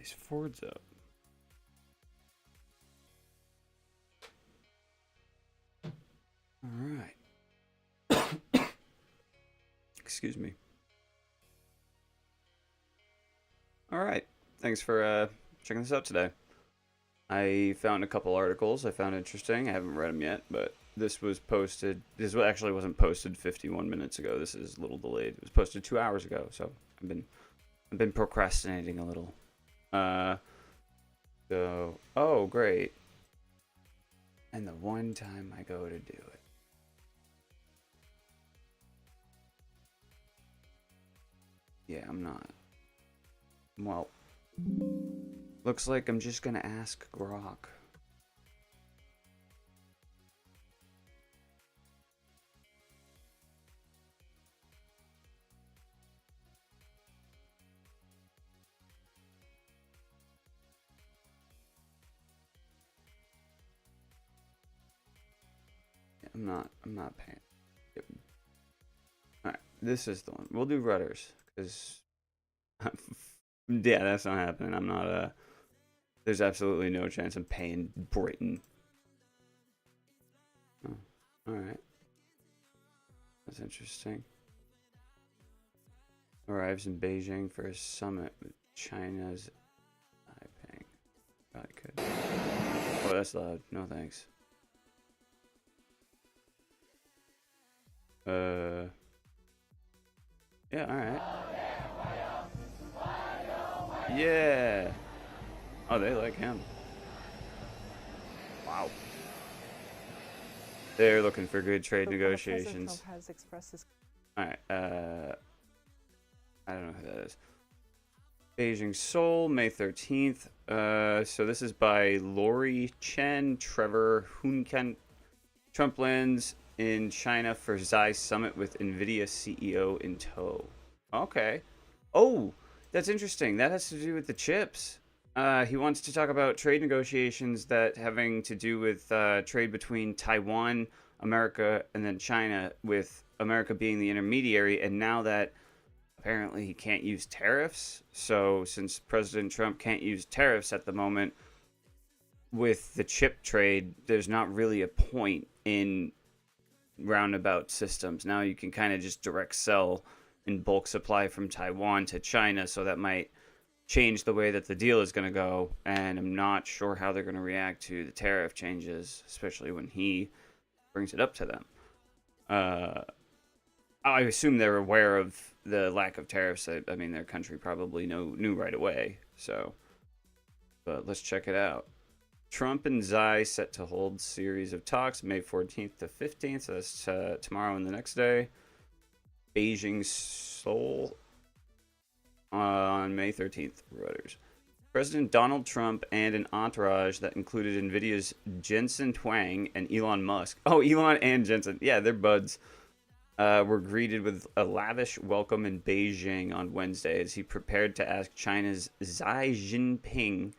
these Fords up. All right. Excuse me. All right. Thanks for checking this out today. I found a couple articles I found interesting. I haven't read them yet, but this was posted. This actually wasn't posted 51 minutes ago. This is a little delayed. It was posted 2 hours ago, so I've been procrastinating a little. Uh, oh great. And the one time I go to do it. Yeah, I'm not. Well, looks like I'm just gonna ask Grok. I'm not paying. Yep. Alright, this is the one. We'll do rudders, because yeah, that's not happening. I'm not there's absolutely no chance I'm paying Britain. Oh, alright. That's interesting. Arrives in Beijing for a summit with China's Taiping. Probably could. Oh, that's loud. No thanks. Yeah, alright. Yeah. Oh, they like him. Wow. They're looking for good trade negotiations. Alright, I don't know who that is. Beijing Seoul, May 13th. So this is by Lori Chen, Trevor Hunkent. Trump lands in China for Xi summit with NVIDIA CEO in tow. Okay. Oh, that's interesting. That has to do with the chips. He wants to talk about trade negotiations that having to do with trade between Taiwan, America, and then China, with America being the intermediary. And now that apparently he can't use tariffs, so since President Trump can't use tariffs at the moment with the chip trade, there's not really a point in roundabout systems. Now you can kind of just direct sell in bulk supply from Taiwan to China, so that might change the way that the deal is going to go, and I'm not sure how they're going to react to the tariff changes, especially when he brings it up to them. I assume they're aware of the lack of tariffs. I mean, their country probably knew right away, so, but let's check it out. Trump and Xi set to hold series of talks May 14th to 15th, so that's tomorrow and the next day. Beijing Seoul on May 13th, Reuters. President Donald Trump and an entourage that included NVIDIA's Jensen Huang and Elon Musk. Oh, Elon and Jensen. Yeah, they're buds. Were greeted with a lavish welcome in Beijing on Wednesday as he prepared to ask China's Xi Jinping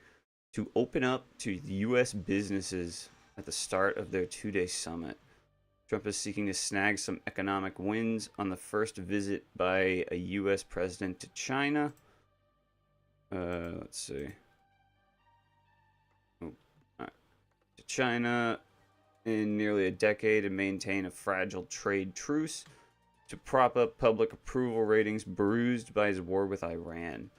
to open up to U.S. businesses at the start of their two-day summit. Trump is seeking to snag some economic wins on the first visit by a U.S. president to China. Let's see. Oh, all right. To China in nearly a decade and maintain a fragile trade truce to prop up public approval ratings bruised by his war with Iran.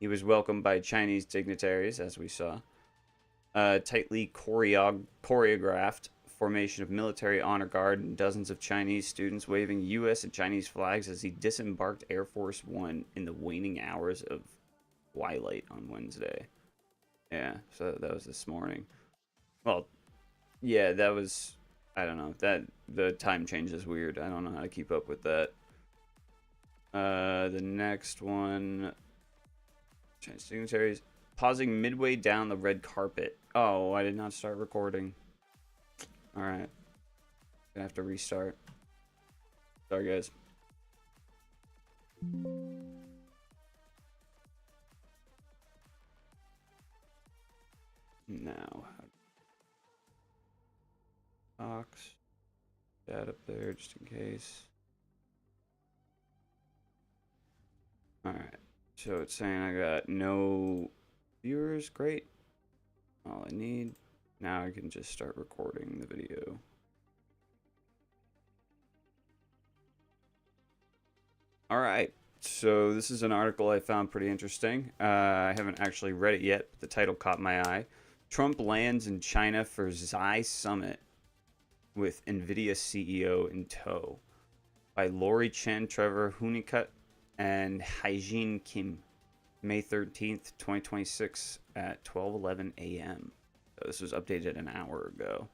He was welcomed by Chinese dignitaries, as we saw. Tightly choreographed formation of military honor guard and dozens of Chinese students waving U.S. and Chinese flags as he disembarked Air Force One in the waning hours of twilight on Wednesday. Yeah, so that was this morning. Well, yeah, that was, I don't know, that the time change is weird. I don't know how to keep up with that. The next one, Chinese dignitaries pausing midway down the red carpet. Oh, I did not start recording. All right, gonna have to restart. Sorry, guys. Now, box that up there just in case. All right, so it's saying I got no viewers. Great. All I need. Now I can just start recording the video. All right. So this is an article I found pretty interesting. I haven't actually read it yet, but the title caught my eye. Trump lands in China for Xi Summit with NVIDIA CEO in tow. By Lori Chen, Trevor Hunikut, and Haijin Kim. May 13th, 2026 at 12:11 a.m. So this was updated an hour ago.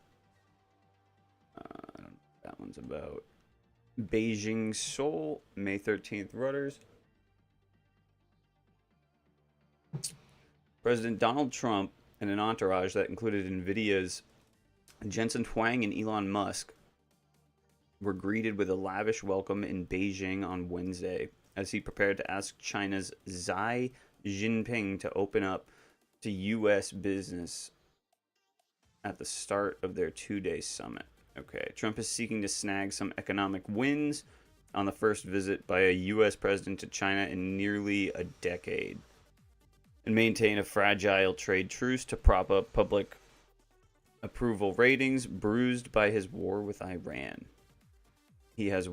I don't know what that one's about. Beijing, Seoul, May 13th, Reuters. President Donald Trump and an entourage that included NVIDIA's Jensen Huang and Elon Musk were greeted with a lavish welcome in Beijing on Wednesday as he prepared to ask China's Xi Jinping to open up to U.S. business at the start of their two-day summit. Okay, Trump is seeking to snag some economic wins on the first visit by a U.S. president to China in nearly a decade and maintain a fragile trade truce to prop up public approval ratings bruised by his war with Iran. He was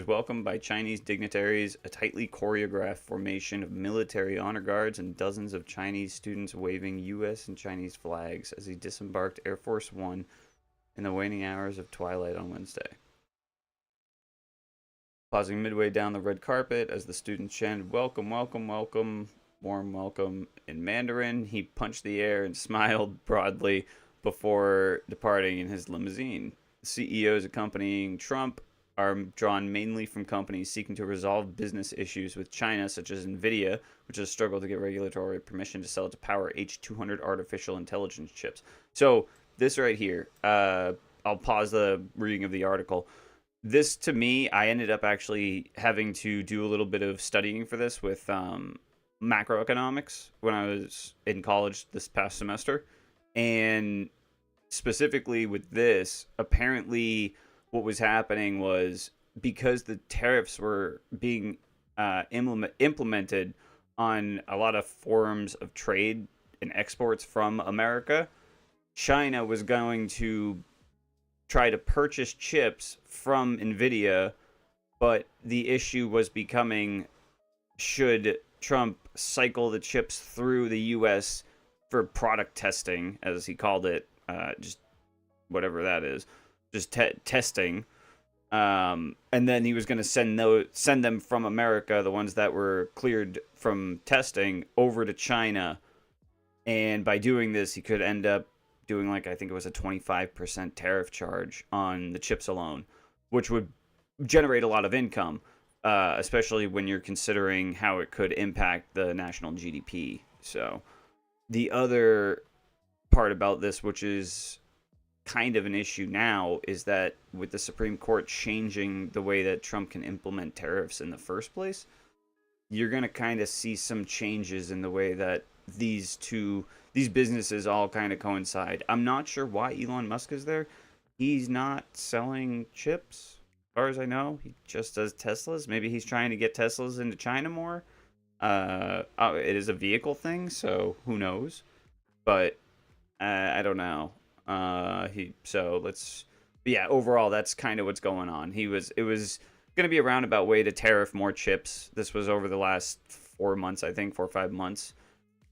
welcomed by Chinese dignitaries, a tightly choreographed formation of military honor guards, and dozens of Chinese students waving U.S. and Chinese flags as he disembarked Air Force One in the waning hours of twilight on Wednesday. Pausing midway down the red carpet as the students chanted, "Welcome, welcome, welcome," warm welcome in Mandarin, he punched the air and smiled broadly before departing in his limousine. CEOs accompanying Trump are drawn mainly from companies seeking to resolve business issues with China, such as NVIDIA, which has struggled to get regulatory permission to sell its Power H200 artificial intelligence chips. So this right here, I'll pause the reading of the article. This, to me, I ended up actually having to do a little bit of studying for this with macroeconomics when I was in college this past semester. And specifically with this, apparently what was happening was because the tariffs were being implemented on a lot of forms of trade and exports from America, China was going to try to purchase chips from NVIDIA, but the issue was becoming, should Trump cycle the chips through the U.S. for product testing, as he called it, just whatever that is, just testing, and then he was going to send them from America, the ones that were cleared from testing, over to China, and by doing this, he could end up doing, like, I think it was a 25% tariff charge on the chips alone, which would generate a lot of income, especially when you're considering how it could impact the national GDP. So the other part about this, which is kind of an issue now, is that with the Supreme Court changing the way that Trump can implement tariffs in the first place, you're going to kind of see some changes in the way that these businesses all kind of coincide. I'm not sure why Elon Musk is there. He's not selling chips, as far as I know. He just does Teslas. Maybe he's trying to get Teslas into China more. It is a vehicle thing, so who knows? But I don't know. Overall, that's kind of what's going on. It was going to be a roundabout way to tariff more chips. This was over the last 4 months, I think, 4 or 5 months.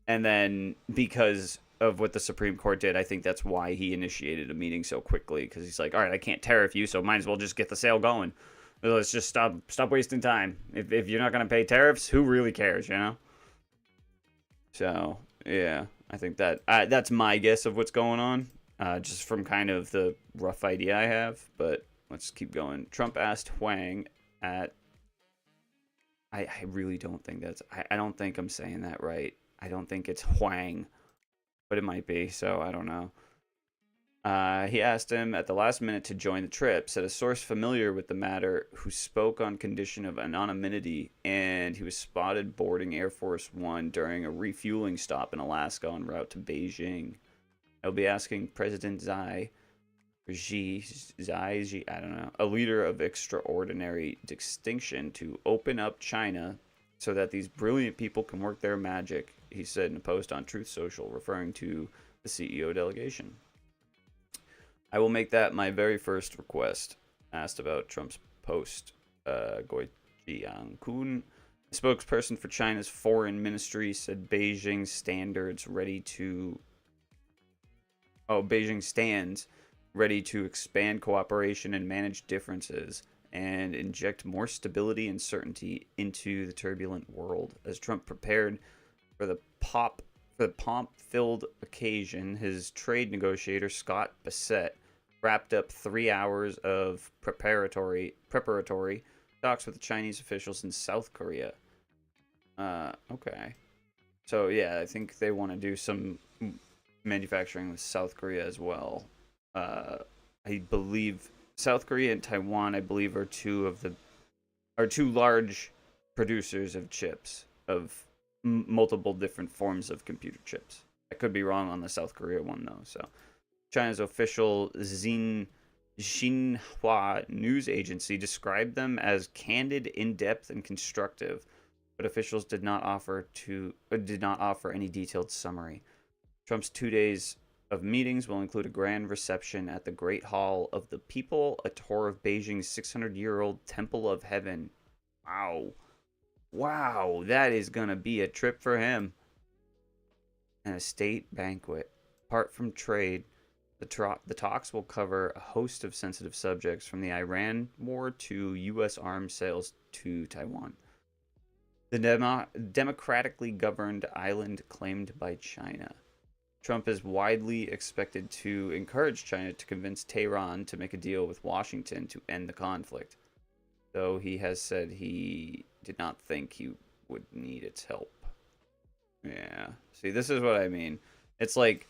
And then because of what the Supreme Court did, I think that's why he initiated a meeting so quickly, because he's like, all right, I can't tariff you, so might as well just get the sale going. Let's just stop wasting time. If you're not going to pay tariffs, who really cares, you know? So, yeah, I think that's my guess of what's going on, just from kind of the rough idea I have. But let's keep going. Trump asked Huang at... I really don't think that's... I don't think I'm saying that right. I don't think it's Huang, but it might be, so I don't know. He asked him at the last minute to join the trip, said a source familiar with the matter who spoke on condition of anonymity, and he was spotted boarding Air Force One during a refueling stop in Alaska en route to Beijing. I'll be asking President Xi, I don't know, a leader of extraordinary distinction, to open up China so that these brilliant people can work their magic, he said in a post on Truth Social, referring to the CEO delegation. I will make that my very first request. Asked about Trump's post, Goi Jiankun, a spokesperson for China's foreign ministry, said Beijing stands ready to expand cooperation and manage differences and inject more stability and certainty into the turbulent world. As Trump prepared for the pomp-filled occasion, his trade negotiator Scott Bassett wrapped up 3 hours of preparatory talks with the Chinese officials in South Korea. Okay. So yeah, I think they want to do some manufacturing with South Korea as well. I believe South Korea and Taiwan, I believe, are two large producers of chips, of multiple different forms of computer chips. I could be wrong on the South Korea one though. So China's official Xinhua news agency described them as candid, in-depth, and constructive, but officials did not offer any detailed summary. Trump's 2 days of meetings will include a grand reception at the Great Hall of the People, a tour of Beijing's 600-year-old Temple of Heaven. Wow, that is going to be a trip for him. And a state banquet. Apart from trade, the talks will cover a host of sensitive subjects, from the Iran war to U.S. arms sales to Taiwan, the democratically governed island claimed by China. Trump is widely expected to encourage China to convince Tehran to make a deal with Washington to end the conflict, though he has said he did not think he would need its help. Yeah. See, this is what I mean. It's like,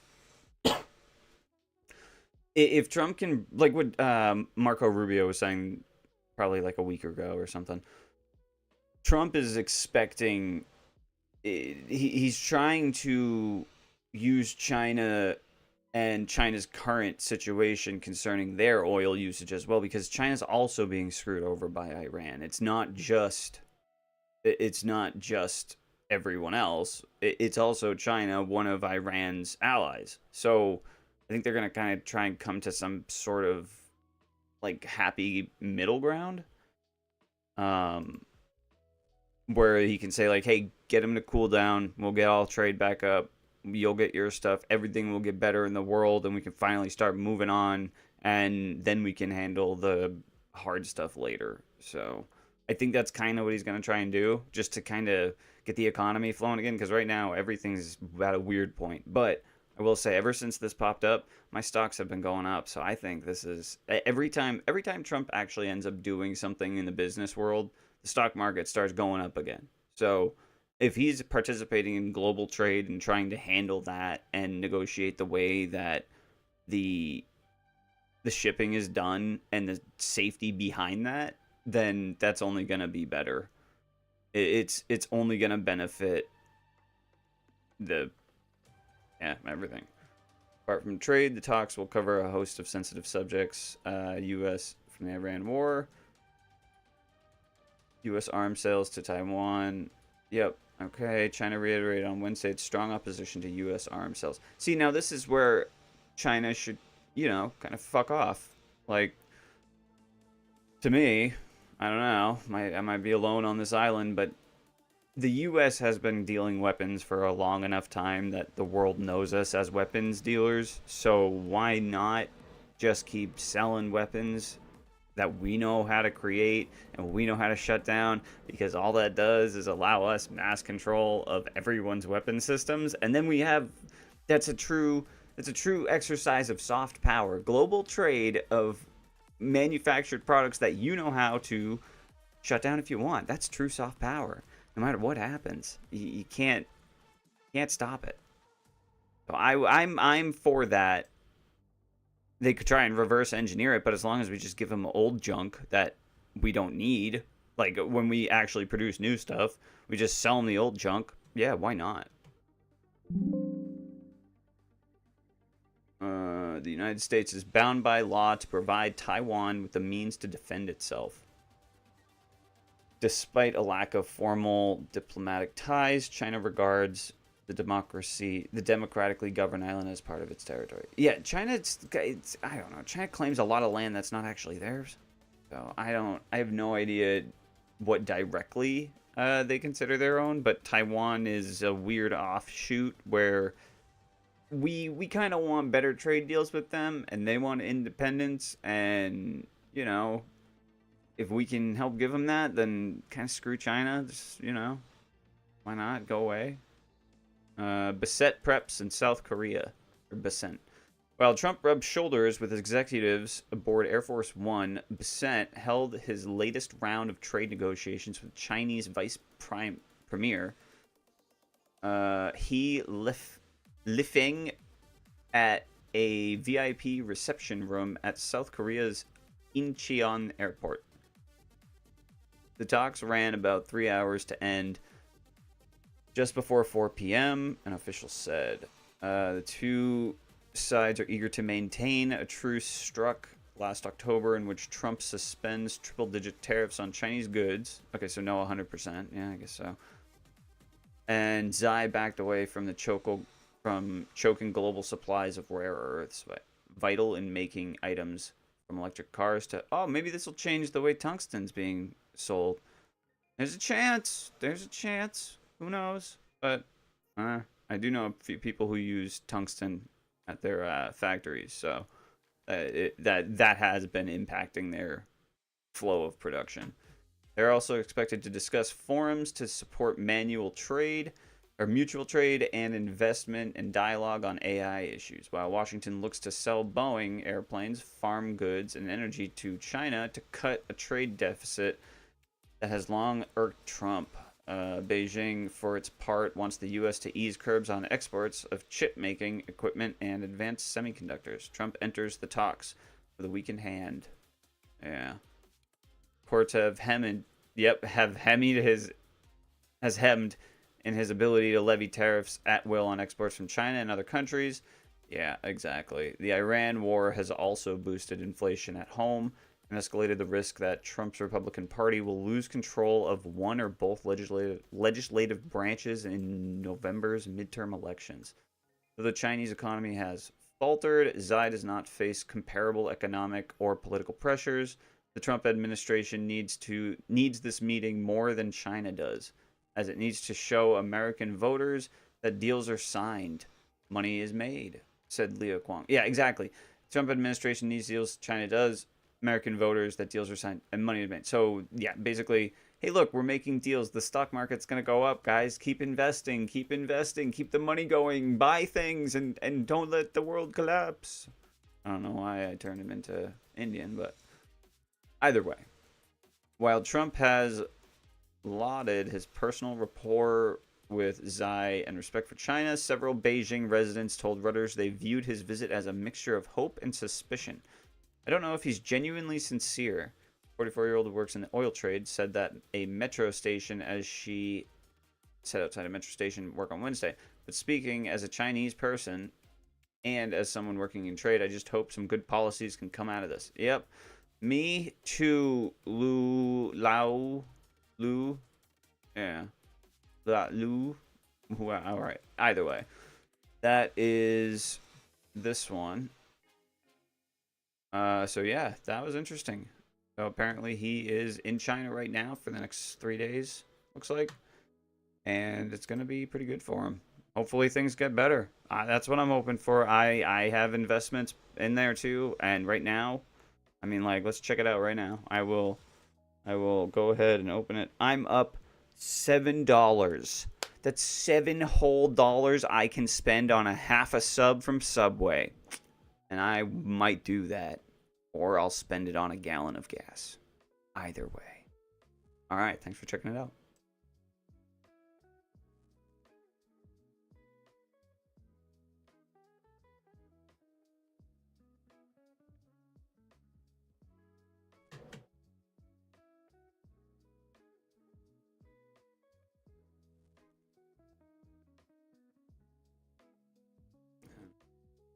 if Trump can, like what Marco Rubio was saying probably like a week ago or something, Trump is expecting, he's trying to use China and China's current situation concerning their oil usage as well, because China's also being screwed over by Iran. It's not just everyone else. It's also China, one of Iran's allies. So I think they're going to kind of try and come to some sort of like happy middle ground, where he can say like, hey, get him to cool down. We'll get all trade back up. You'll get your stuff. Everything will get better in the world, and we can finally start moving on, and then we can handle the hard stuff later. So I think that's kind of what he's going to try and do, just to kind of get the economy flowing again, because right now everything's at a weird point. But I will say, ever since this popped up, my stocks have been going up. So I think this is, every time Trump actually ends up doing something in the business world, the stock market starts going up again. So if he's participating in global trade and trying to handle that and negotiate the way that the shipping is done and the safety behind that, then that's only going to be better. It's only going to benefit everything. Apart from trade, the talks will cover a host of sensitive subjects. U.S. from the Iran war, U.S. arms sales to Taiwan. Yep. Okay. China reiterated on Wednesday its strong opposition to U.S. arms sales. See, now this is where China should, kind of fuck off. Like, to me, I don't know. I might be alone on this island, but the U.S. has been dealing weapons for a long enough time that the world knows us as weapons dealers. So why not just keep selling weapons that we know how to create and we know how to shut down? Because all that does is allow us mass control of everyone's weapon systems, and then we have that's a true exercise of soft power, global trade of manufactured products that you know how to shut down if you want. That's true soft power. No matter what happens, you can't stop it. So I'm for that. They could try and reverse engineer it, but as long as we just give them old junk that we don't need, like when we actually produce new stuff, we just sell them the old junk. Yeah, why not? The United States is bound by law to provide Taiwan with the means to defend itself. Despite a lack of formal diplomatic ties, China regards the democratically governed island as part of its territory. Yeah, China, it's I don't know. China claims a lot of land that's not actually theirs. So I have no idea what directly they consider their own, but Taiwan is a weird offshoot where we kind of want better trade deals with them, and they want independence, and you know, if we can help give them that, then kind of screw China. Just, why not go away? Beset preps in South Korea, or Besant. While Trump rubbed shoulders with executives aboard Air Force One, Besant held his latest round of trade negotiations with Chinese Vice Premier He Lifeng at a VIP reception room at South Korea's Incheon Airport. The talks ran about 3 hours to end just before 4 p.m., an official said. The two sides are eager to maintain a truce struck last October in which Trump suspends triple-digit tariffs on Chinese goods. Okay, so no 100%. Yeah, I guess so. And Xi backed away from choking global supplies of rare earths, vital in making items from electric cars to, oh, maybe this will change the way tungsten's being sold. There's a chance. There's a chance. Who knows? But I do know a few people who use tungsten at their factories, so that has been impacting their flow of production. They're also expected to discuss forums to support mutual trade and investment and dialogue on AI issues, while Washington looks to sell Boeing airplanes, farm goods, and energy to China to cut a trade deficit that has long irked Trump. Beijing, for its part, wants the U.S. to ease curbs on exports of chip-making equipment and advanced semiconductors. Trump enters the talks with a weakened hand. Yeah. Courts have hemmed in his ability to levy tariffs at will on exports from China and other countries. Yeah, exactly. The Iran war has also boosted inflation at home and escalated the risk that Trump's Republican Party will lose control of one or both legislative branches in November's midterm elections. Though the Chinese economy has faltered, Xi does not face comparable economic or political pressures. The Trump administration needs this meeting more than China does, as it needs to show American voters that deals are signed, money is made, said Leo Kwong. Yeah, exactly. Trump administration needs deals, China does. American voters that deals are signed and money is made. So yeah, basically, hey, look, we're making deals. The stock market's gonna go up, guys. Keep investing, keep the money going, buy things, and don't let the world collapse. I don't know why I turned him into Indian, but either way, while Trump has lauded his personal rapport with Xi and respect for China, several Beijing residents told Reuters they viewed his visit as a mixture of hope and suspicion. I don't know if he's genuinely sincere. 44-year-old who works in the oil trade said that a metro station, as she said outside a metro station work on Wednesday. But speaking as a Chinese person and as someone working in trade, I just hope some good policies can come out of this. Yep. Me too, Lu. Yeah. Lu. All right. Either way. That is this one. So yeah, that was interesting. So apparently he is in China right now for the next 3 days, looks like. And it's going to be pretty good for him. Hopefully things get better. That's what I'm hoping for. I have investments in there too. And right now, I mean, like, let's check it out right now. I will go ahead and open it. I'm up $7. That's $7 whole I can spend on a half a sub from Subway. And I might do that. Or I'll spend it on a gallon of gas. Either way. Alright, thanks for checking it out.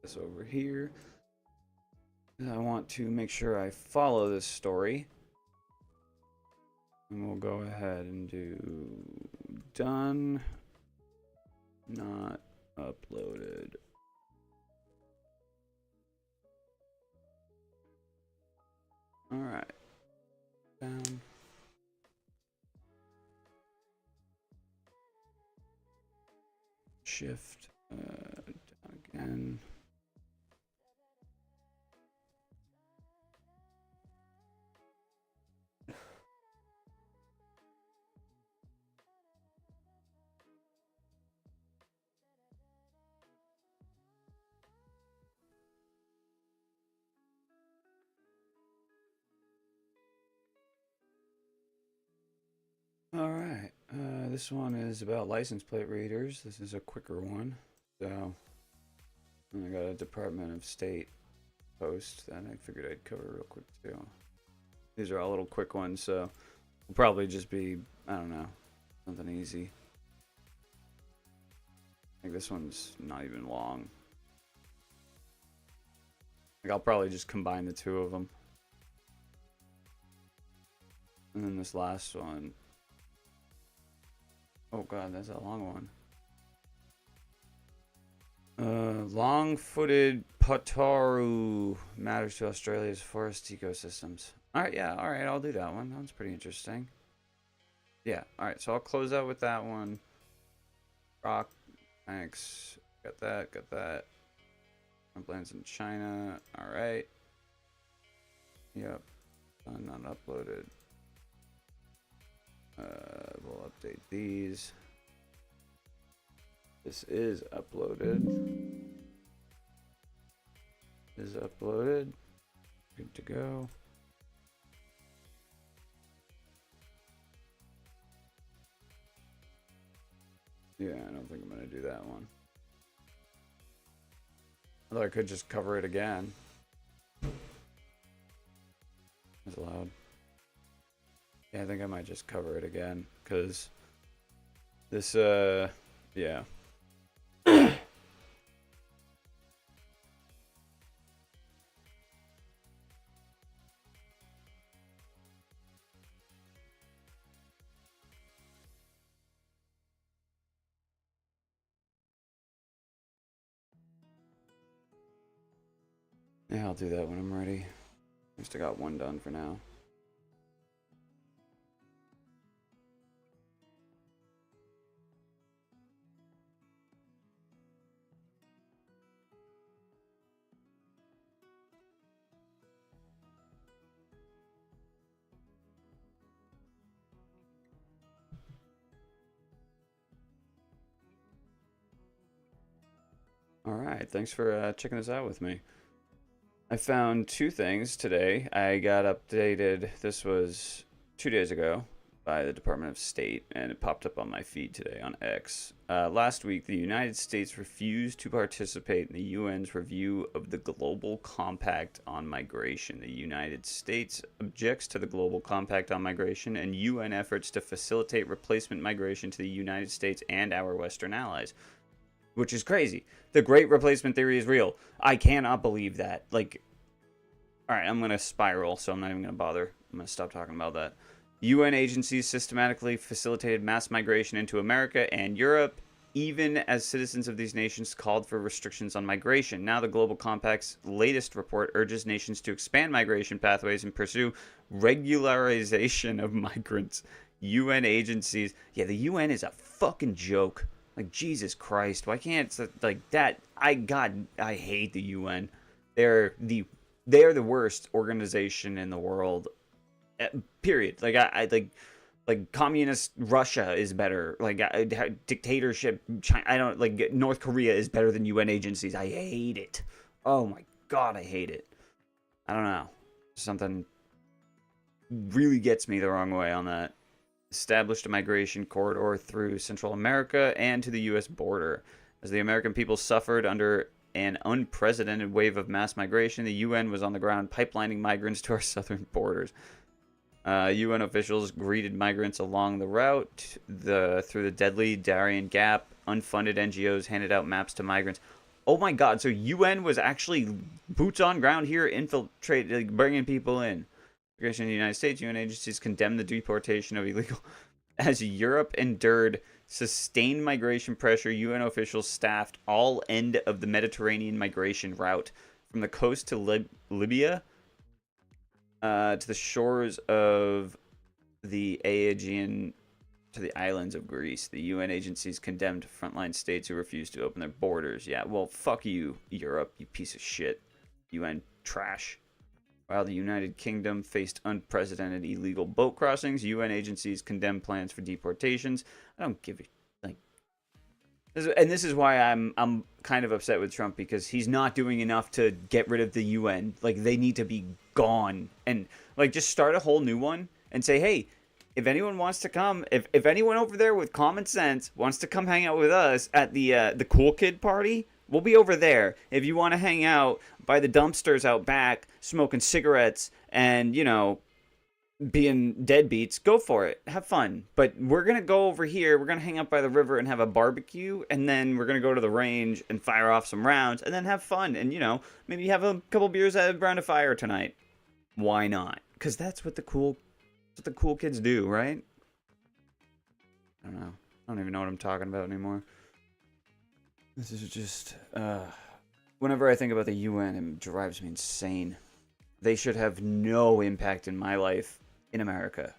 This over here. I want to make sure I follow this story. And we'll go ahead and do done, not uploaded. All right. Down. Shift down again. All right, this one is about license plate readers. This is a quicker one. So I got a Department of State post that I figured I'd cover real quick too. These are all little quick ones, so will probably just be, I don't know, something easy. I think this one's not even long. Like I'll probably just combine the two of them. And then this last one. Oh god, that's a long one. Long-footed Pataru matters to Australia's forest ecosystems. Alright, yeah, alright, I'll do that one. That one's pretty interesting. Yeah, alright, so I'll close out with that one. Rock, thanks. Got that, got that. Plans in China, alright. Yep, done, not uploaded. We'll update these. This is uploaded. Is uploaded. Good to go. Yeah, I don't think I'm gonna do that one. Although I could just cover it again. It's loud. Yeah, I think I might just cover it again, because this, yeah. Yeah, I'll do that when I'm ready. At least I got one done for now. Alright, thanks for checking this out with me. I found two things today. I got updated, this was 2 days ago, by the Department of State, and it popped up on my feed today on X. Last week, the United States refused to participate in the UN's review of the Global Compact on Migration. The United States objects to the Global Compact on Migration and UN efforts to facilitate replacement migration to the United States and our Western allies. Which is crazy. The Great Replacement Theory is real. I cannot believe that. Like, alright, I'm going to spiral, so I'm not even going to bother. I'm going to stop talking about that. UN agencies systematically facilitated mass migration into America and Europe, even as citizens of these nations called for restrictions on migration. Now the Global Compact's latest report urges nations to expand migration pathways and pursue regularization of migrants. UN agencies... Yeah, the UN is a fucking joke. Like, Jesus Christ, why can't, like, that, God, I hate the UN. They're the worst organization in the world, period. Like, like, communist Russia is better. Like, dictatorship, China, I don't, like, North Korea is better than UN agencies. I hate it. Oh my God, I hate it. I don't know. Something really gets me the wrong way on that. Established a migration corridor through Central America and to the U.S. border. As the American people suffered under an unprecedented wave of mass migration, the UN was on the ground pipelining migrants to our southern borders. UN officials greeted migrants along the route through the deadly Darien Gap. Unfunded NGOs handed out maps to migrants. Oh my God, so UN was actually boots on ground here, infiltrating, like, bringing people in. Migration in the United States, UN agencies condemned the deportation of illegal. As Europe endured sustained migration pressure, UN officials staffed all end of the Mediterranean migration route from the coast to Libya to the shores of the Aegean to the islands of Greece. The UN agencies condemned frontline states who refused to open their borders. Yeah, well, fuck you, Europe, you piece of shit. UN trash. While the United Kingdom faced unprecedented illegal boat crossings, UN agencies condemned plans for deportations. I don't give a like. And this is why I'm kind of upset with Trump, because he's not doing enough to get rid of the UN. Like, they need to be gone, and like just start a whole new one and say, hey, if anyone wants to come, if anyone over there with common sense wants to come hang out with us at the cool kid party, we'll be over there. If you want to hang out by the dumpsters out back, smoking cigarettes and, you know, being deadbeats, go for it. Have fun. But we're going to go over here. We're going to hang out by the river and have a barbecue. And then we're going to go to the range and fire off some rounds and then have fun. And, you know, maybe have a couple beers around a fire tonight. Why not? Because that's what the cool kids do, right? I don't know. I don't even know what I'm talking about anymore. This is just, whenever I think about the UN, it drives me insane. They should have no impact in my life in America.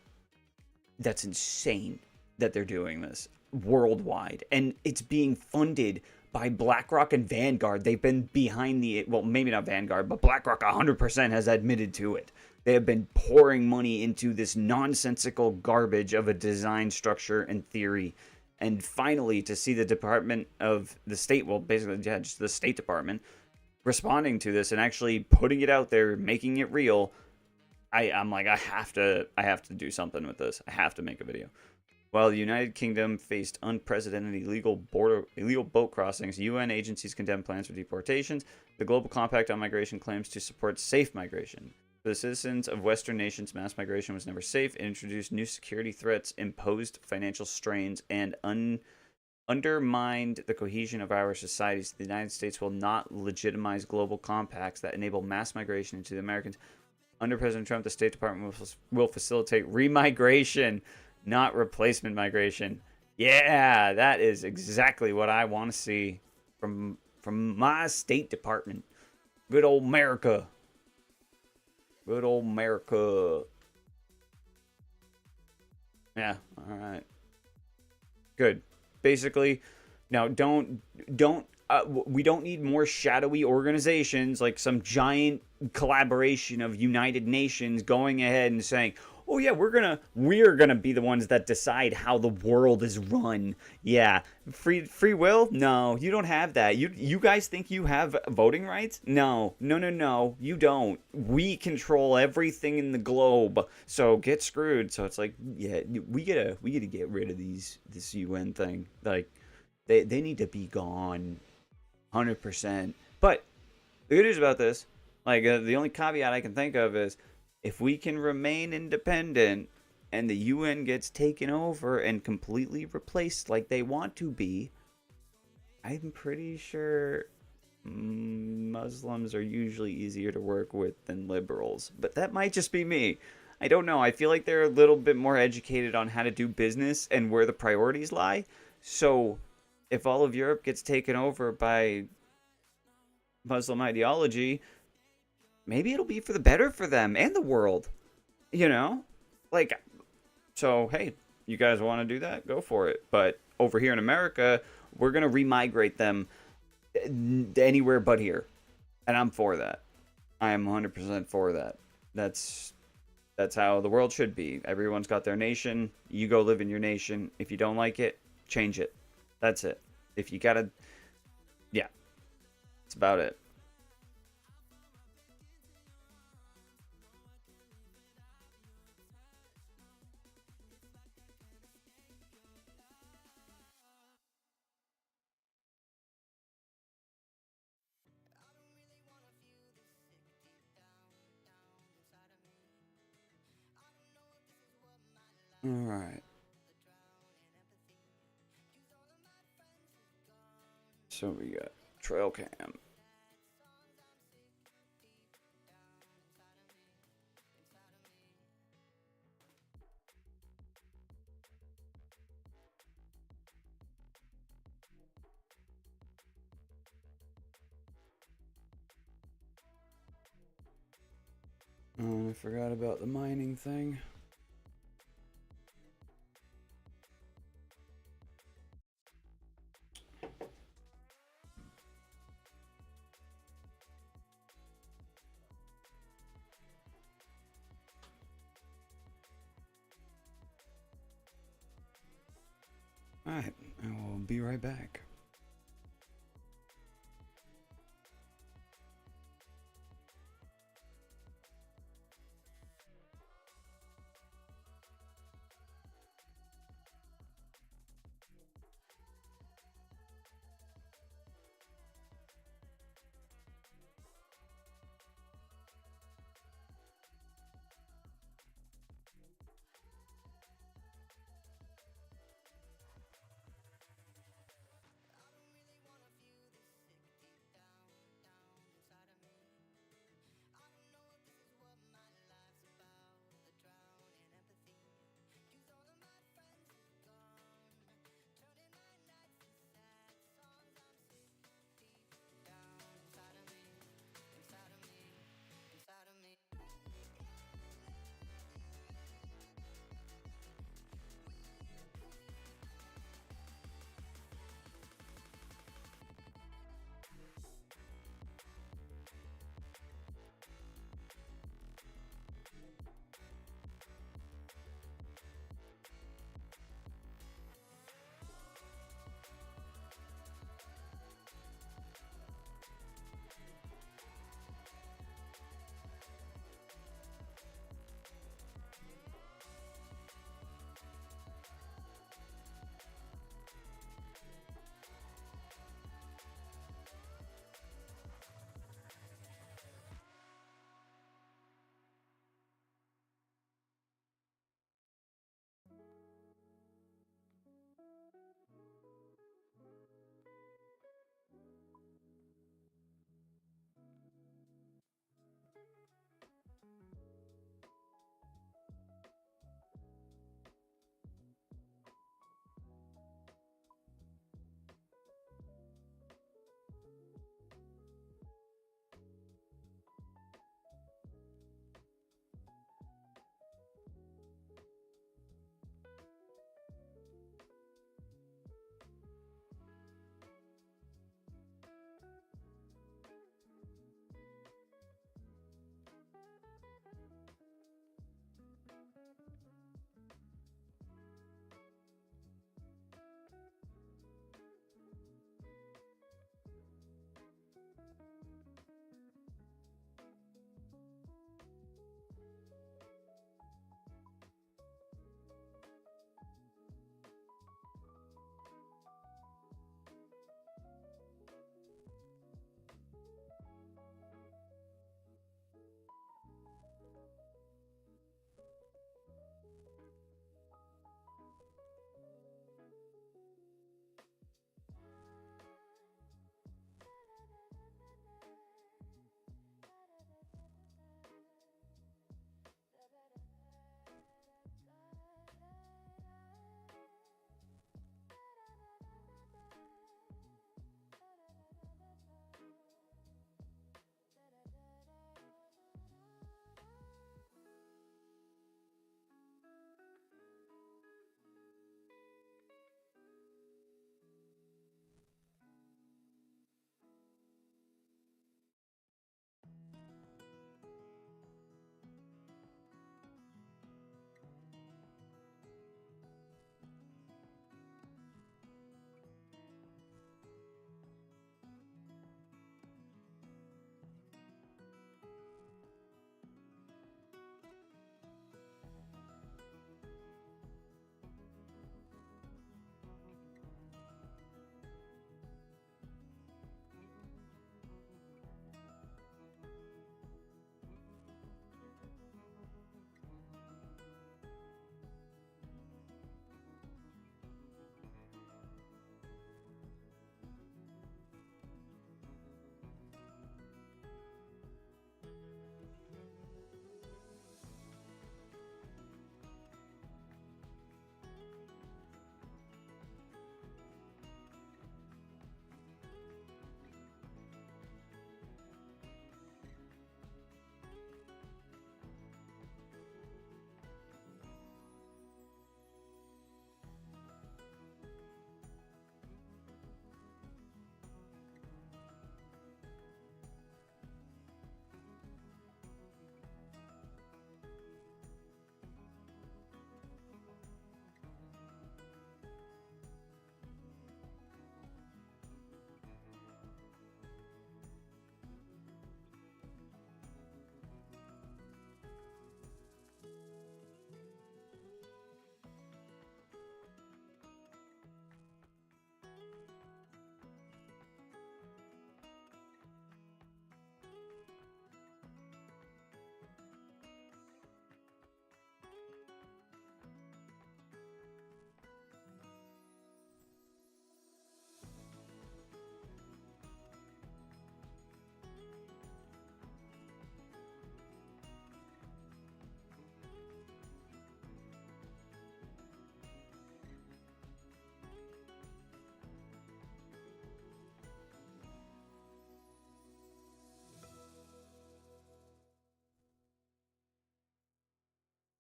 That's insane that they're doing this worldwide. And it's being funded by BlackRock and Vanguard. They've been behind the, well, maybe not Vanguard, but BlackRock 100% has admitted to it. They have been pouring money into this nonsensical garbage of a design structure and theory. And finally, to see the Department of the State, well, basically, yeah, just the State Department, responding to this and actually putting it out there, making it real, I'm like, I have to do something with this. I have to make a video. While the United Kingdom faced unprecedented illegal boat crossings, UN agencies condemned plans for deportations. The Global Compact on Migration claims to support safe migration. For the citizens of Western nations, mass migration was never safe. It introduced new security threats, imposed financial strains, and undermined the cohesion of our societies. The United States will not legitimize global compacts that enable mass migration into the Americans. Under President Trump, the State Department will facilitate remigration, not replacement migration. Yeah, that is exactly what I want to see from my State Department. Good old America. Good old America. Yeah, all right. Good. Basically, now we don't need more shadowy organizations like some giant collaboration of United Nations going ahead and saying, oh yeah, we're gonna be the ones that decide how the world is run. Yeah, free will? No, you don't have that. You guys think you have voting rights? No, you don't. We control everything in the globe, so get screwed. So it's like, yeah, we gotta get rid of this UN thing. Like, they need to be gone, 100%. But the good news about this, like, the only caveat I can think of is, if we can remain independent and the UN gets taken over and completely replaced like they want to be, I'm pretty sure Muslims are usually easier to work with than liberals. But that might just be me. I don't know. I feel like they're a little bit more educated on how to do business and where the priorities lie. So if all of Europe gets taken over by Muslim ideology, maybe it'll be for the better for them and the world, you know? Like, so, hey, you guys want to do that? Go for it. But over here in America, we're going to remigrate them anywhere but here. And I'm for that. I am 100% for that. That's how the world should be. Everyone's got their nation. You go live in your nation. If you don't like it, change it. That's it. If you got to, yeah, that's about it. All right. So we got trail cam. Oh, I forgot about the mining thing. Alright, I will be right back.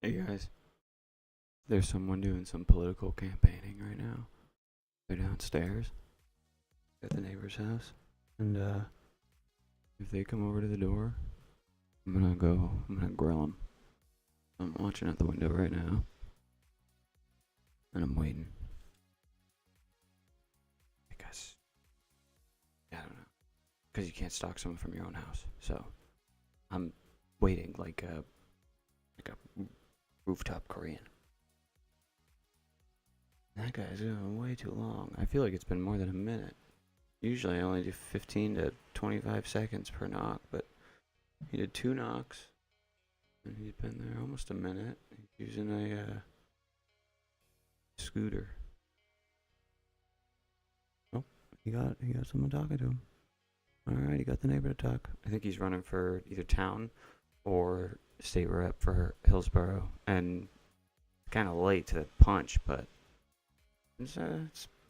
Hey guys, there's someone doing some political campaigning right now. They're downstairs at the neighbor's house, and if they come over to the door, I'm gonna grill them. I'm watching out the window right now, and I'm waiting because I don't know, because you can't stalk someone from your own house. So I'm waiting like a rooftop Korean. That guy's going way too long. I feel like it's been more than a minute. Usually I only do 15 to 25 seconds per knock, but he did 2 knocks, and he's been there almost a minute. He's using a scooter. Oh, he got someone talking to him. All right, he got the neighbor to talk. I think he's running for either town or state rep for Hillsborough, and kind of late to the punch, but it's I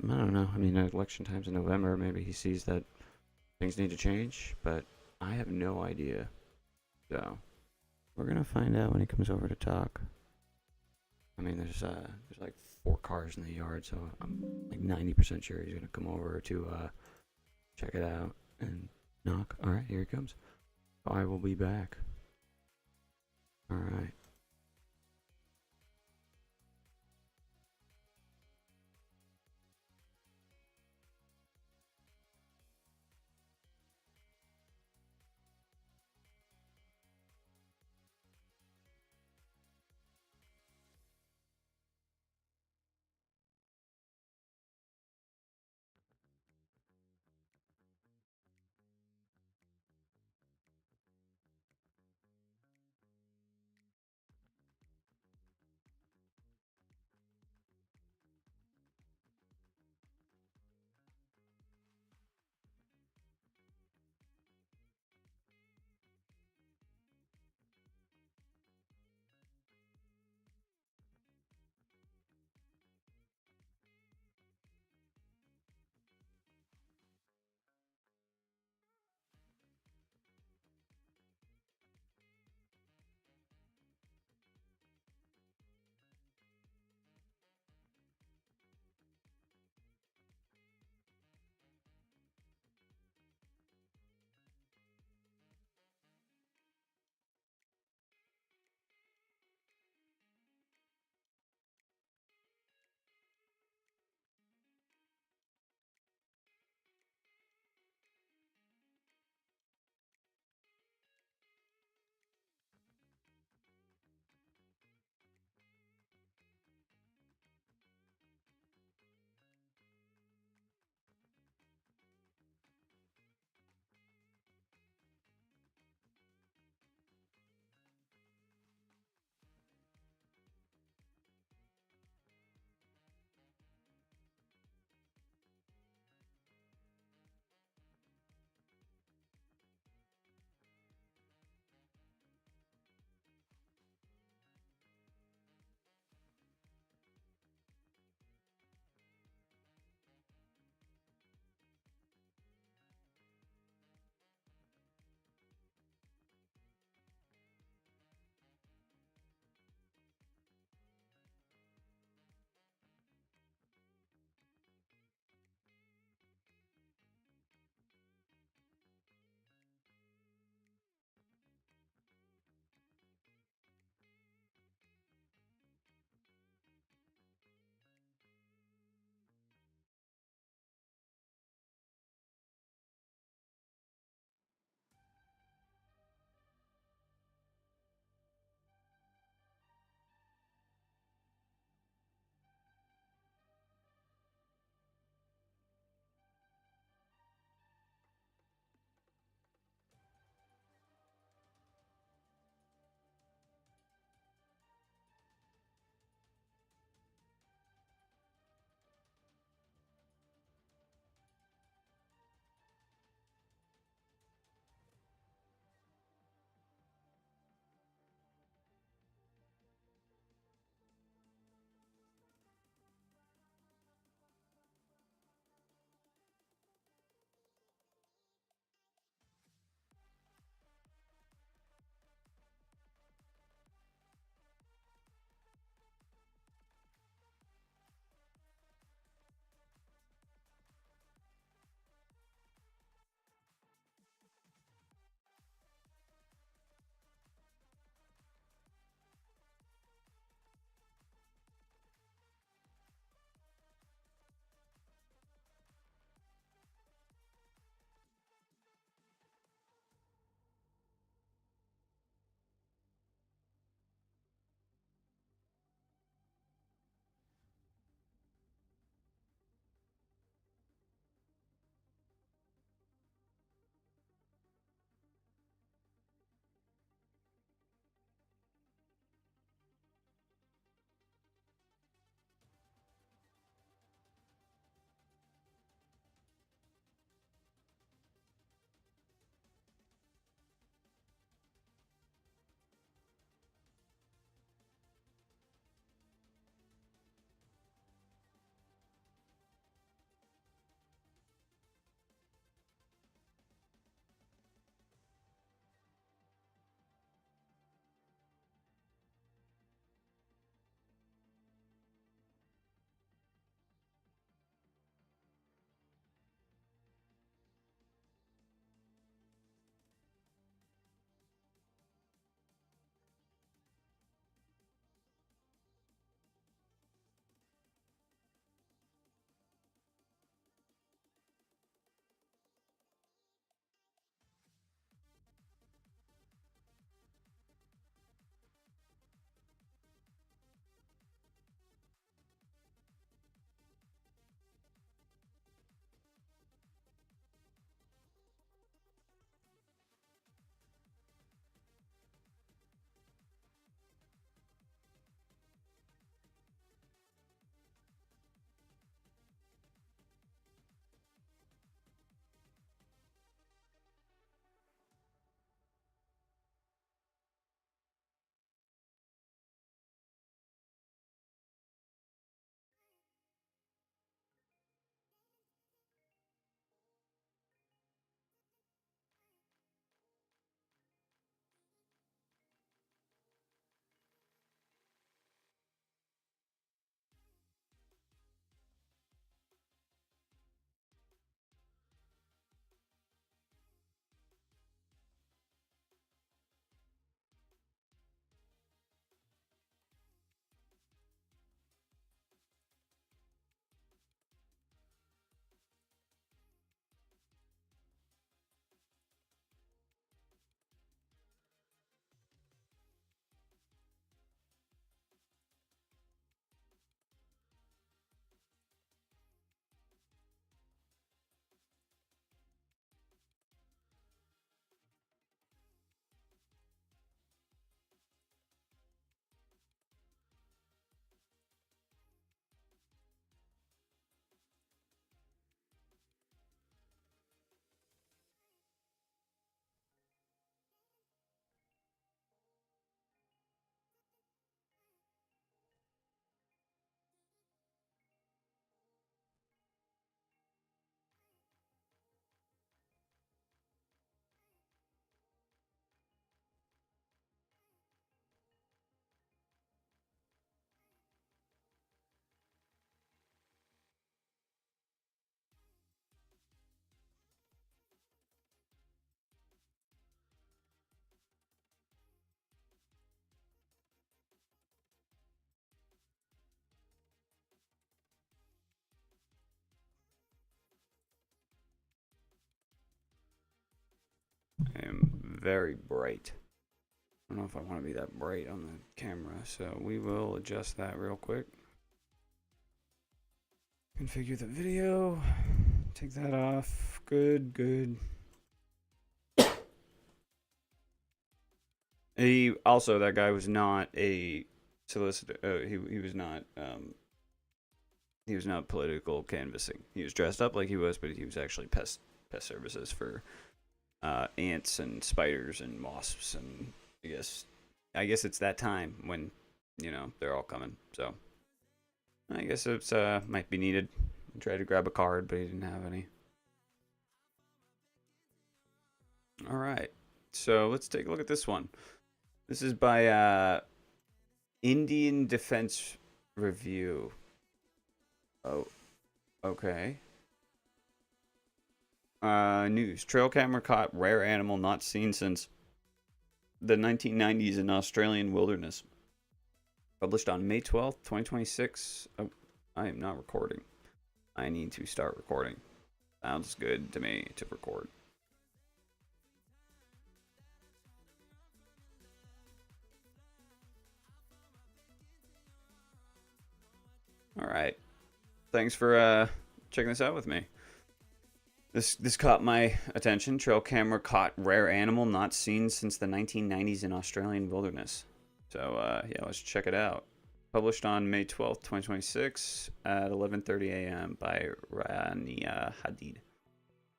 don't know. I mean, election time's in November. Maybe he sees that things need to change, but I have no idea. So we're gonna find out when he comes over to talk. I mean, there's like 4 cars in the yard, so I'm like 90% sure he's gonna come over to check it out and knock. All right, here he comes. I will be back. All right. I am very bright. I don't know if I want to be that bright on the camera, so we will adjust that real quick. Configure the video. Take that off. Good, good. That guy was not a solicitor. He was not he was not political canvassing. He was dressed up like he was, but he was actually pest services for ants and spiders and wasps, and I guess it's that time when they're all coming. So I guess it's might be needed. I tried to grab a card, but he didn't have any. All right, so let's take a look at this one. This is by Indian Defense Review. Oh, okay. News. Trail camera caught rare animal not seen since the 1990s in Australian wilderness. Published on May 12th, 2026. Oh, I am not recording. I need to start recording. Sounds good to me to record. All right. Thanks for checking this out with me. This caught my attention. Trail camera caught rare animal not seen since the 1990s in Australian wilderness. So yeah, let's check it out. Published on May 12th, 2026 at 11:30 a.m. by Rania Hadid.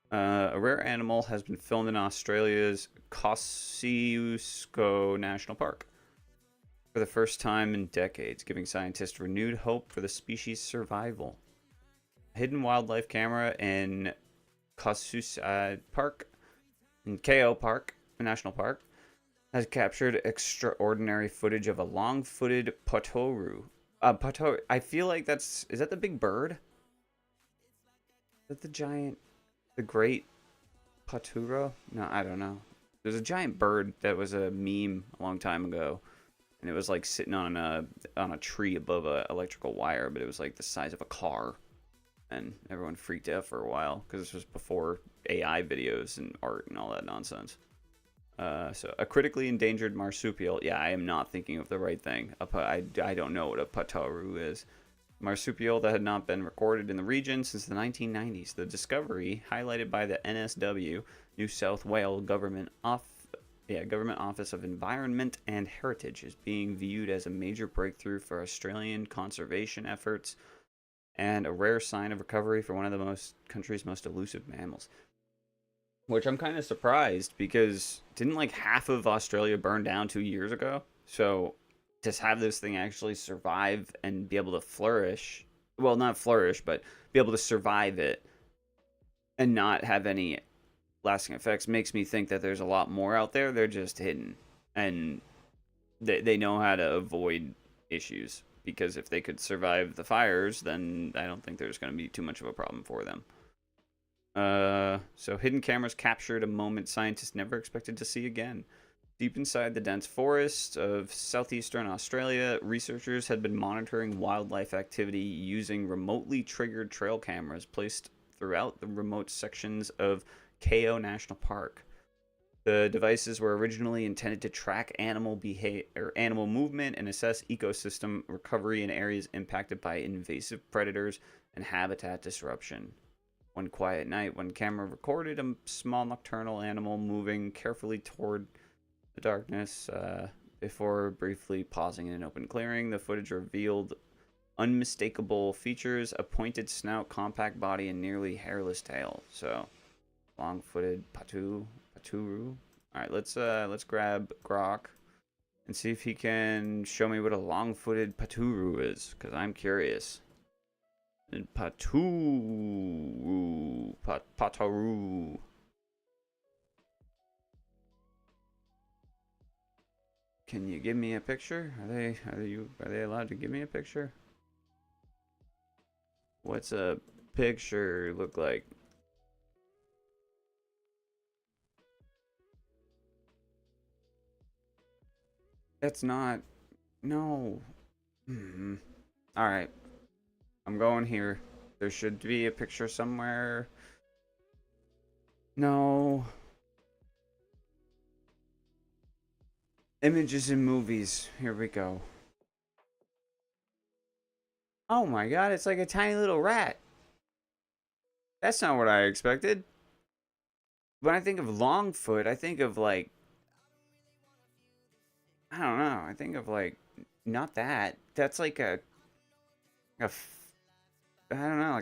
A rare animal has been filmed in Australia's Kosciuszko National Park for the first time in decades, giving scientists renewed hope for the species' survival. A hidden wildlife camera in Kosciuszko Park, in KO Park, National Park, has captured extraordinary footage of a long-footed patoru. I feel like is that the big bird? Is that the great paturo? No, I don't know. There's a giant bird that was a meme a long time ago, and it was like sitting on a tree above a electrical wire, but it was like the size of a car, and everyone freaked out for a while because this was before AI videos and art and all that nonsense. So a critically endangered marsupial. Yeah, I am not thinking of the right thing. I don't know what a pataru is. Marsupial that had not been recorded in the region since the 1990s. The discovery, highlighted by the NSW, New South Wales Government Office of Environment and Heritage, is being viewed as a major breakthrough for Australian conservation efforts and a rare sign of recovery for one of the country's most elusive mammals. Which I'm kind of surprised, because didn't like half of Australia burn down 2 years ago? So to have this thing actually survive and be able to flourish, well, not flourish, but be able to survive it and not have any lasting effects, makes me think that there's a lot more out there. They're just hidden, and they know how to avoid issues, because if they could survive the fires, then I don't think there's going to be too much of a problem for them. So hidden cameras captured a moment scientists never expected to see again. Deep inside the dense forest of southeastern Australia, researchers had been monitoring wildlife activity using remotely triggered trail cameras placed throughout the remote sections of KO National Park. The devices were originally intended to track animal movement and assess ecosystem recovery in areas impacted by invasive predators and habitat disruption. One quiet night, one camera recorded a small nocturnal animal moving carefully toward the darkness before briefly pausing in an open clearing. The footage revealed unmistakable features: a pointed snout, compact body, and nearly hairless tail. So, long-footed paturu. All right, let's grab Grok and see if he can show me what a long-footed paturu is, because I'm curious. And pataru. Can you give me a picture? Are they allowed to give me a picture? What's a picture look like? That's not. No. All right. I'm going here. There should be a picture somewhere. No. Images in movies. Here we go. Oh my god, it's like a tiny little rat. That's not what I expected. When I think of Longfoot, I think of like, I don't know. I think of like, not that. That's like a I don't know,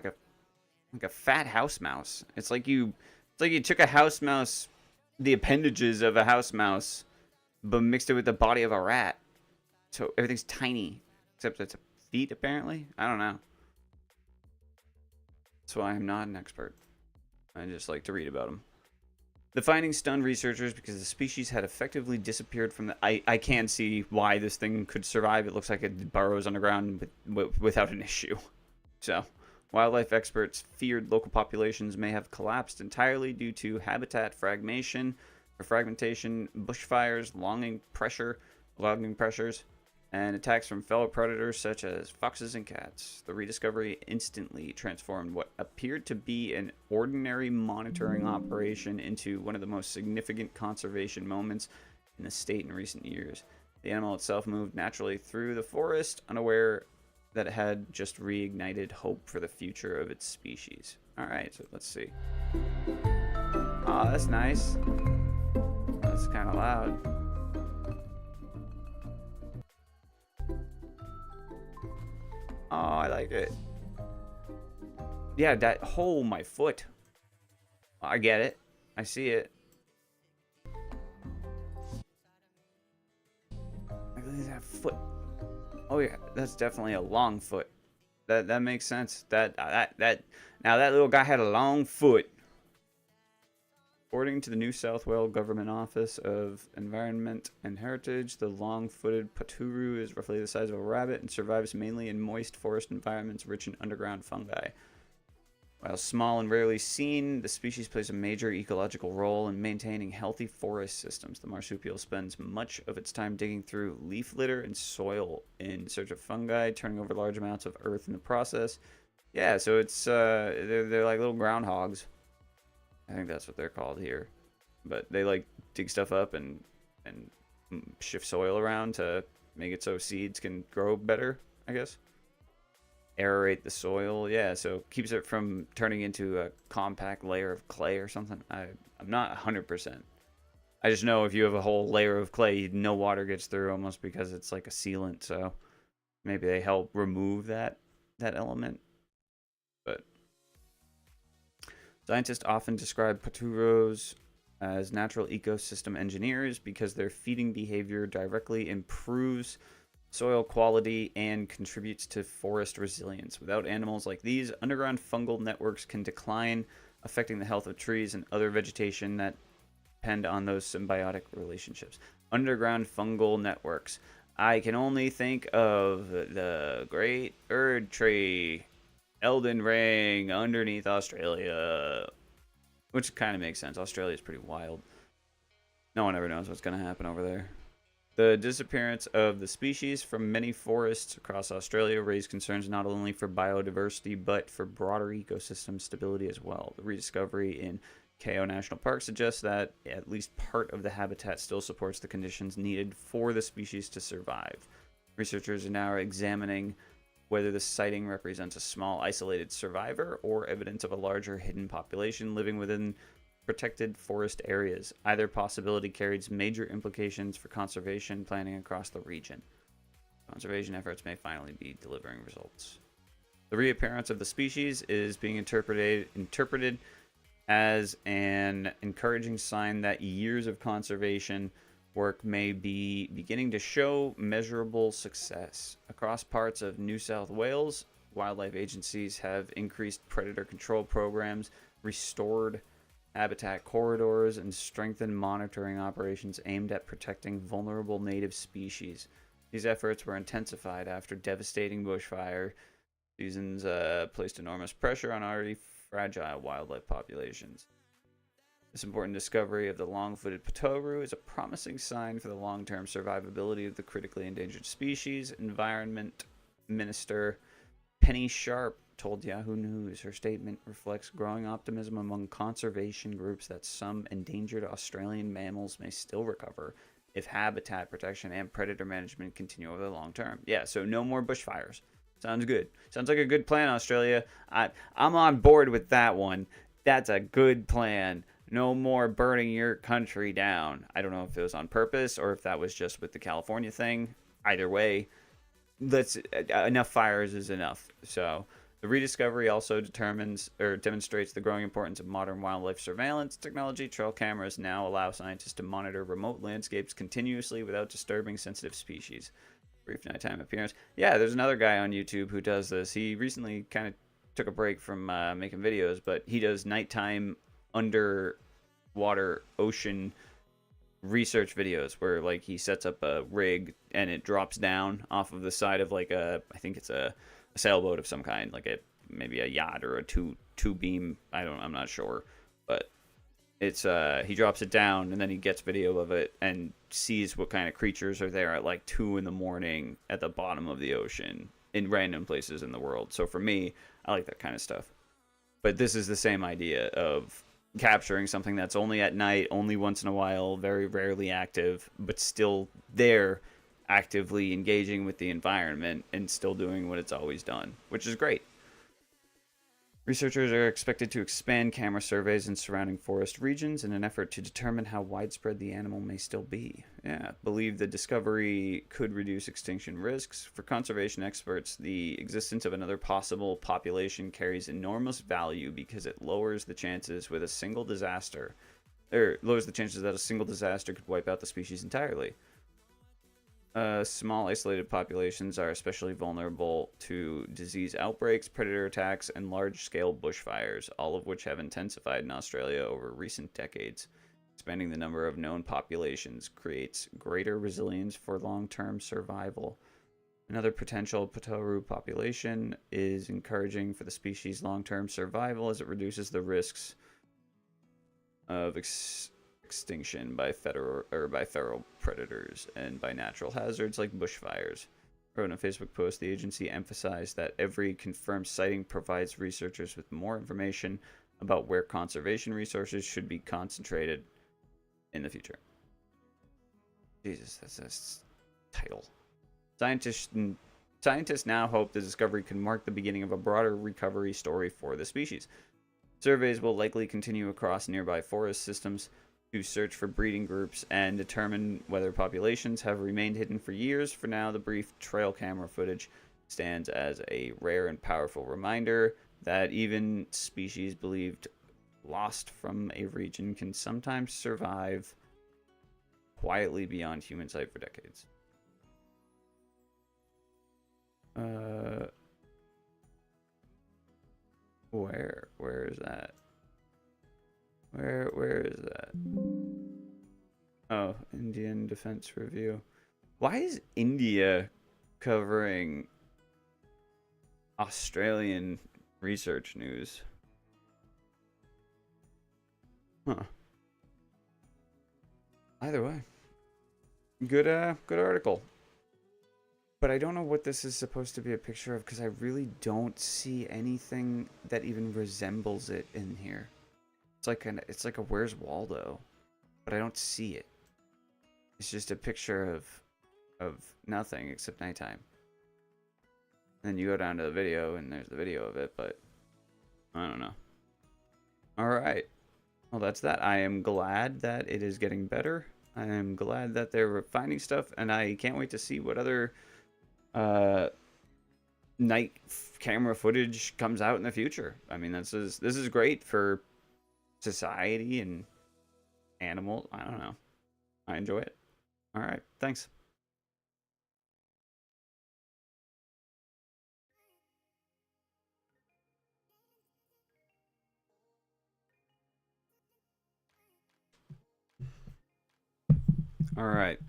like a fat house mouse. It's like you took a house mouse, the appendages of a house mouse, but mixed it with the body of a rat. So everything's tiny, except it's feet apparently. I don't know. That's why I'm not an expert. I just like to read about them. The findings stunned researchers because the species had effectively disappeared from the... I can't see why this thing could survive. It looks like it burrows underground without an issue. So, wildlife experts feared local populations may have collapsed entirely due to habitat fragmentation, bushfires, logging pressures, and attacks from fellow predators such as foxes and cats. The rediscovery instantly transformed what appeared to be an ordinary monitoring operation into one of the most significant conservation moments in the state in recent years. The animal itself moved naturally through the forest, unaware that it had just reignited hope for the future of its species. Alright, so let's see. Oh, that's nice. That's kind of loud. Oh, I like it. Yeah, that hole, my foot. I get it. I see it. Look at that foot. Oh yeah, that's definitely a long foot. That makes sense. Now that little guy had a long foot. According to the New South Wales Government Office of Environment and Heritage, the long-footed paturu is roughly the size of a rabbit and survives mainly in moist forest environments rich in underground fungi. While small and rarely seen, the species plays a major ecological role in maintaining healthy forest systems. The marsupial spends much of its time digging through leaf litter and soil in search of fungi, turning over large amounts of earth in the process. Yeah, so it's they're like little groundhogs. I think that's what they're called here. But they like dig stuff up and shift soil around to make it so seeds can grow better, I guess. Aerate the soil, yeah, so keeps it from turning into a compact layer of clay or something. I'm not 100%. I just know if you have a whole layer of clay, no water gets through almost because it's like a sealant, so maybe they help remove that element. But scientists often describe paturus as natural ecosystem engineers because their feeding behavior directly improves soil quality and contributes to forest resilience. Without animals like these, underground fungal networks can decline, affecting the health of trees and other vegetation that depend on those symbiotic relationships. Underground fungal networks. I can only think of the Great Erd Tree, Elden Ring, underneath Australia. Which kind of makes sense. Australia is pretty wild. No one ever knows what's going to happen over there. The disappearance of the species from many forests across Australia raised concerns not only for biodiversity but for broader ecosystem stability as well. The rediscovery in KO National Park suggests that at least part of the habitat still supports the conditions needed for the species to survive. Researchers are now examining whether the sighting represents a small isolated survivor or evidence of a larger hidden population living within protected forest areas. Either possibility carries major implications for conservation planning across the region. Conservation efforts may finally be delivering results. The reappearance of the species is being interpreted as an encouraging sign that years of conservation work may be beginning to show measurable success. Across parts of New South Wales, wildlife agencies have increased predator control programs, restored habitat corridors, and strengthened monitoring operations aimed at protecting vulnerable native species. These efforts were intensified after devastating bushfire seasons placed enormous pressure on already fragile wildlife populations. This important discovery of the long-footed patoru is a promising sign for the long-term survivability of the critically endangered species. Environment Minister Penny Sharp told Yahoo News her statement reflects growing optimism among conservation groups that some endangered Australian mammals may still recover if habitat protection and predator management continue over the long term. Yeah, so no more bushfires. Sounds good. Sounds like a good plan, Australia. I'm on board with that one. That's a good plan. No more burning your country down. I don't know if it was on purpose or if that was just with the California thing. Either way, let's enough fires is enough. So the rediscovery also determines or demonstrates the growing importance of modern wildlife surveillance technology. Trail cameras now allow scientists to monitor remote landscapes continuously without disturbing sensitive species. Brief nighttime appearance. Yeah, there's another guy on YouTube who does this. He recently kind of took a break from making videos, but he does nighttime underwater ocean research videos where like he sets up a rig and it drops down off of the side of like I think it's a sailboat of some kind, like maybe a yacht or a two beam. I'm not sure, but it's he drops it down and then he gets video of it and sees what kind of creatures are there at like 2 in the morning at the bottom of the ocean in random places in the world. So for me, I like that kind of stuff. But this is the same idea of capturing something that's only at night, only once in a while, very rarely active, but still there, actively engaging with the environment and still doing what it's always done, which is great. Researchers are expected to expand camera surveys in surrounding forest regions in an effort to determine how widespread the animal may still be. Yeah, believe the discovery could reduce extinction risks. For conservation experts, the existence of another possible population carries enormous value because it lowers the chances that a single disaster could wipe out the species entirely. Small isolated populations are especially vulnerable to disease outbreaks, predator attacks, and large-scale bushfires, all of which have intensified in Australia over recent decades. Expanding the number of known populations creates greater resilience for long-term survival. Another potential Pataru population is encouraging for the species' long-term survival as it reduces the risks of extinction by feral predators and by natural hazards like bushfires. Wrote in a Facebook post, the agency emphasized that every confirmed sighting provides researchers with more information about where conservation resources should be concentrated in the future. Jesus, that's a title. Scientists now hope the discovery can mark the beginning of a broader recovery story for the species. Surveys will likely continue across nearby forest systems to search for breeding groups and determine whether populations have remained hidden for years. For now, the brief trail camera footage stands as a rare and powerful reminder that even species believed lost from a region can sometimes survive quietly beyond human sight for decades. Where is that? Where is that? Oh, Indian Defense Review. Why is India covering Australian research news? Huh. Either way. Good article. But I don't know what this is supposed to be a picture of because I really don't see anything that even resembles it in here. It's like a Where's Waldo, but I don't see it. It's just a picture of nothing except nighttime. And then you go down to the video and there's the video of it, but I don't know. All right. Well, that's that. I am glad that it is getting better. I am glad that they're finding stuff, and I can't wait to see what other night camera footage comes out in the future. I mean, this is great for society and animals. I don't know. I enjoy it. All right. Thanks. All right.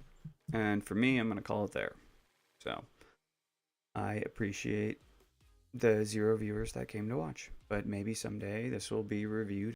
And for me, I'm going to call it there. So I appreciate the 0 viewers that came to watch, but maybe someday this will be reviewed